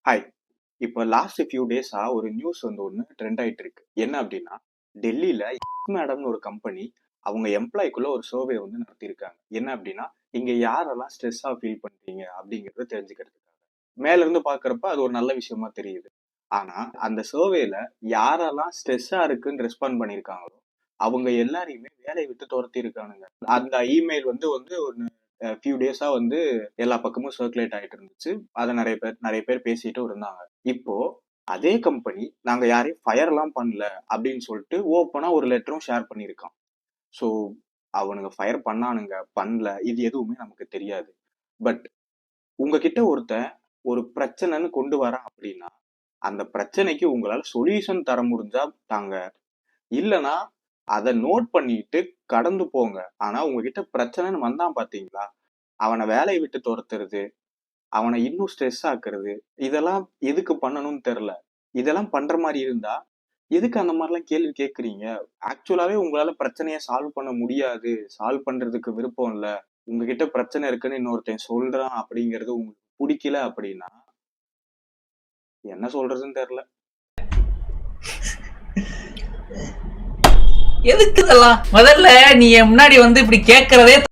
Hi. இப்போ last few டேஸா ஒரு news வந்து ஒண்ணு ட்ரெண்ட் ஆயிட்டு இருக்கு. என்ன அப்படின்னா, டெல்லியில மேடம்னு ஒரு கம்பெனி அவங்க எம்ப்ளாய்க்குள்ள ஒரு சர்வே வந்து நடத்தியிருக்காங்க. என்ன அப்படின்னா, இங்க யாரெல்லாம் ஸ்ட்ரெஸ்ஸா ஃபீல் பண்றீங்க அப்படிங்கறத தெரிஞ்சுக்கிறதுக்காக. மேல இருந்து பாக்குறப்ப அது ஒரு நல்ல விஷயமா தெரியுது. ஆனா அந்த சர்வேல யாரெல்லாம் ஸ்ட்ரெஸ்ஸா இருக்குன்னு ரெஸ்பாண்ட் பண்ணிருக்காங்களோ அவங்க எல்லாரையுமே வேலையை விட்டு துரத்தி இருக்கானுங்க. அந்த இமெயில் வந்து வந்து ஒரு ஃபியூ டேஸா வந்து எல்லா பக்கமும் சர்க்குலேட் ஆயிட்டு இருந்துச்சு. அதை நிறைய பேர் பேசிட்டும் இருந்தாங்க. இப்போ அதே கம்பெனி நாங்க யாரையும் ஃபயர் எல்லாம் பண்ணல அப்படின்னு சொல்லிட்டு ஓப்பனா ஒரு லெட்டரும் ஷேர் பண்ணியிருக்கான். ஸோ அவனுங்க ஃபயர் பண்ணானுங்க பண்ணல இது எதுவுமே நமக்கு தெரியாது. பட் உங்ககிட்ட ஒருத்தன் ஒரு பிரச்சனைன்னு கொண்டு வரான் அப்படின்னா அந்த பிரச்சனைக்கு உங்களால சொல்யூஷன் தர முடிஞ்சா தாங்க, இல்லனா அதை நோட் பண்ணிட்டு கடந்து போங்க. ஆனா உங்ககிட்ட பிரச்சனைன்னு வந்தான் பாத்தீங்களா, அவனை வேலையை விட்டு துரத்துறது, அவனை இன்னும் ஸ்ட்ரெஸ் ஆக்குறது, இதெல்லாம் எதுக்கு பண்ணணும்னு தெரியல. இதெல்லாம் பண்ற மாதிரி இருந்தா எதுக்கு அந்த மாதிரிலாம் கேள்வி கேட்குறீங்க? ஆக்சுவலாவே உங்களால பிரச்சனையை சால்வ் பண்ண முடியாது, சால்வ் பண்றதுக்கு விருப்பம் இல்ல, உங்ககிட்ட பிரச்சனை இருக்குன்னு இன்னொருத்தன் சொல்றான் அப்படிங்கிறது உங்களுக்கு பிடிக்கல அப்படின்னா என்ன சொல்றதுன்னு தெரியல. எதுக்கு இதெல்லாம்? முதல்ல நீ என் முன்னாடி வந்து இப்படி கேட்கறதே